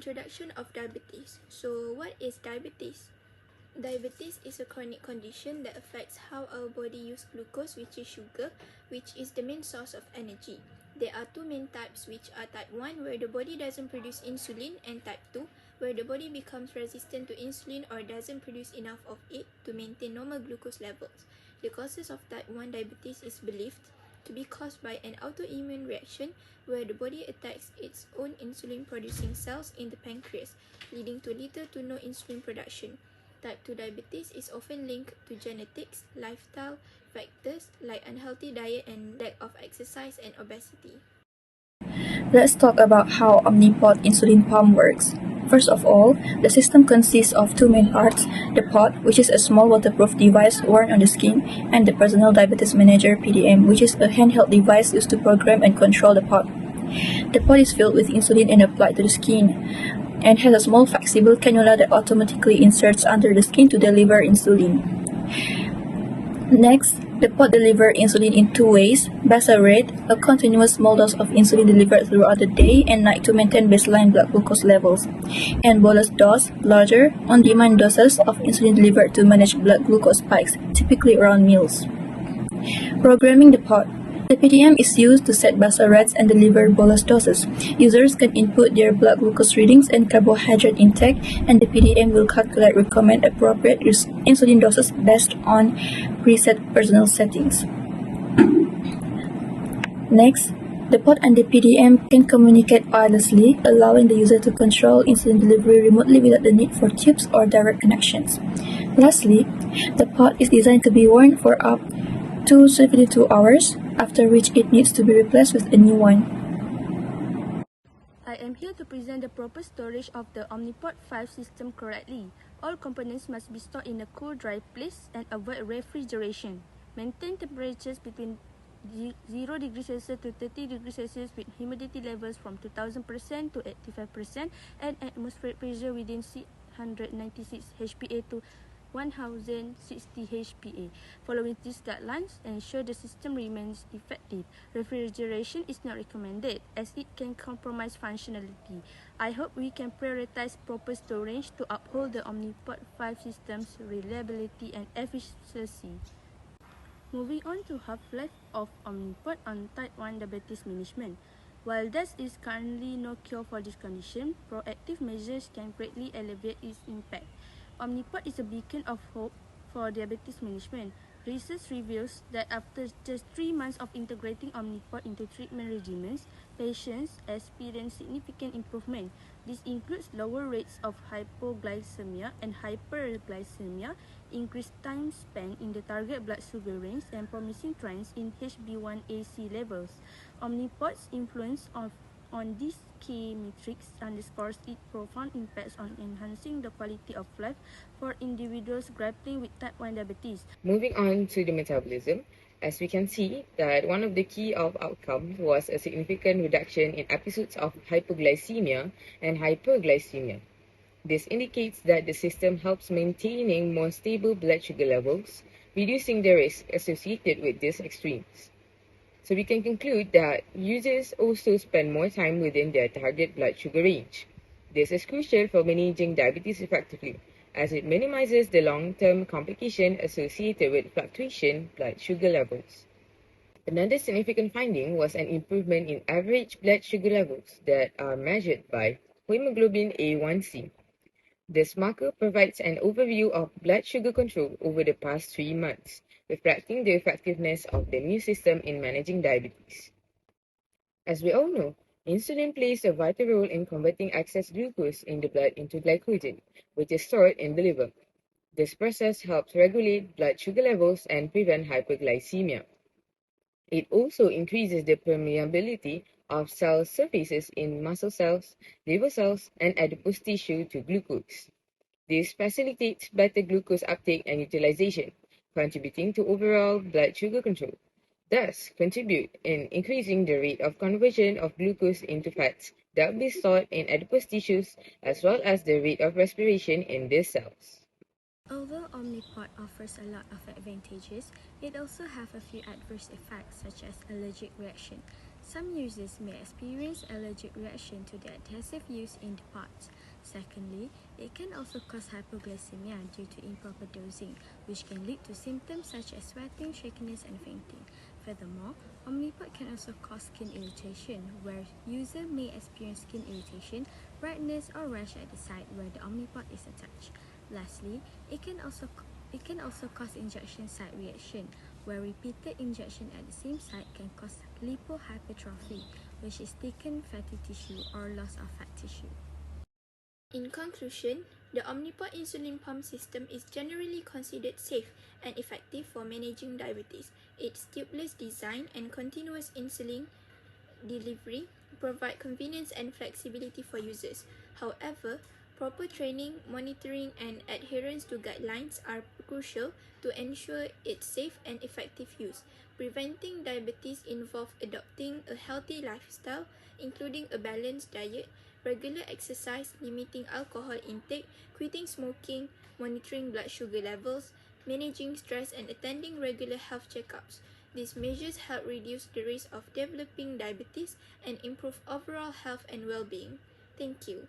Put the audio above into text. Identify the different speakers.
Speaker 1: Introduction of diabetes. So, what is diabetes? Diabetes is a chronic condition that affects how our body uses glucose, which is sugar, which is the main source of energy. There are two main types, which are type 1, where the body doesn't produce insulin, and type 2, where the body becomes resistant to insulin or doesn't produce enough of it to maintain normal glucose levels. The causes of type 1 diabetes is believed to be caused by an autoimmune reaction where the body attacks its own insulin-producing cells in the pancreas, leading to little to no insulin production. Type 2 diabetes is often linked to genetics, lifestyle factors like unhealthy diet and lack of exercise and obesity.
Speaker 2: Let's talk about how Omnipod insulin pump works. First of all, the system consists of two main parts, the pod, which is a small waterproof device worn on the skin, and the Personal Diabetes Manager PDM, which is a handheld device used to program and control the pod. The pod is filled with insulin and applied to the skin, and has a small flexible cannula that automatically inserts under the skin to deliver insulin. Next, the pod delivers insulin in two ways: basal rate, a continuous small dose of insulin delivered throughout the day and night to maintain baseline blood glucose levels, and bolus dose, larger, on-demand doses of insulin delivered to manage blood glucose spikes, typically around meals. Programming the pod. The PDM is used to set basal rates and deliver bolus doses. Users can input their blood glucose readings and carbohydrate intake, and the PDM will calculate recommend appropriate insulin doses based on preset personal settings. Next, the pod and the PDM can communicate wirelessly, allowing the user to control insulin delivery remotely without the need for tubes or direct connections. Lastly, the pod is designed to be worn for up to 72 hours, after which it needs to be replaced with a new one.
Speaker 3: I am here to present the proper storage of the Omnipod 5 system correctly. All components must be stored in a cool, dry place and avoid refrigeration. Maintain temperatures between 0 degrees Celsius to 30 degrees Celsius with humidity levels from 2000% to 85% and atmospheric pressure within 696 HPA to 1060 HPA. Following these guidelines, ensure the system remains effective. Refrigeration is not recommended as it can compromise functionality. I hope we can prioritize proper storage to uphold the Omnipod 5 system's reliability and efficiency. Moving on to half-life of Omnipod on type 1 diabetes management. While there is currently no cure for this condition, proactive measures can greatly alleviate its impact. Omnipod is a beacon of hope for diabetes management. Research reveals that after just 3 months of integrating Omnipod into treatment regimens, patients experience significant improvement. This includes lower rates of hypoglycemia and hyperglycemia, increased time spent in the target blood sugar range, and promising trends in HB1AC levels. Omnipod's influence on these key metrics underscores its profound impacts on enhancing the quality of life for individuals grappling with type 1 diabetes.
Speaker 4: Moving on to the metabolism, as we can see that one of the key of outcomes was a significant reduction in episodes of hypoglycemia and hyperglycemia. This indicates that the system helps maintaining more stable blood sugar levels, reducing the risk associated with these extremes. So we can conclude that users also spend more time within their target blood sugar range. This is crucial for managing diabetes effectively, as it minimizes the long-term complication associated with fluctuation blood sugar levels. Another significant finding was an improvement in average blood sugar levels that are measured by hemoglobin A1C. This marker provides an overview of blood sugar control over the past 3 months, reflecting the effectiveness of the new system in managing diabetes. As we all know, insulin plays a vital role in converting excess glucose in the blood into glycogen, which is stored in the liver. This process helps regulate blood sugar levels and prevent hyperglycemia. It also increases the permeability of cell surfaces in muscle cells, liver cells, and adipose tissue to glucose. This facilitates better glucose uptake and utilization, contributing to overall blood sugar control. Thus, contribute in increasing the rate of conversion of glucose into fats that will be stored in adipose tissues, as well as the rate of respiration in these cells.
Speaker 1: Although Omnipod offers a lot of advantages, it also has a few adverse effects such as allergic reaction.
Speaker 3: Some users may experience allergic reaction to the adhesive used in the parts. Secondly, it can also cause hypoglycemia due to improper dosing, which can lead to symptoms such as sweating, shakiness, and fainting. Furthermore, Omnipod can also cause skin irritation, where user may experience skin irritation, redness, or rash at the site where the Omnipod is attached. Lastly, it can also cause injection site reaction, where repeated injection at the same site can cause lipohypertrophy, which is thickened fatty tissue or loss of fat tissue.
Speaker 1: In conclusion, the Omnipod insulin pump system is generally considered safe and effective for managing diabetes. Its tubeless design and continuous insulin delivery provide convenience and flexibility for users. However, proper training, monitoring, and adherence to guidelines are crucial to ensure its safe and effective use. Preventing diabetes involves adopting a healthy lifestyle, including a balanced diet, regular exercise, limiting alcohol intake, quitting smoking, monitoring blood sugar levels, managing stress, and attending regular health checkups. These measures help reduce the risk of developing diabetes and improve overall health and well-being. Thank you.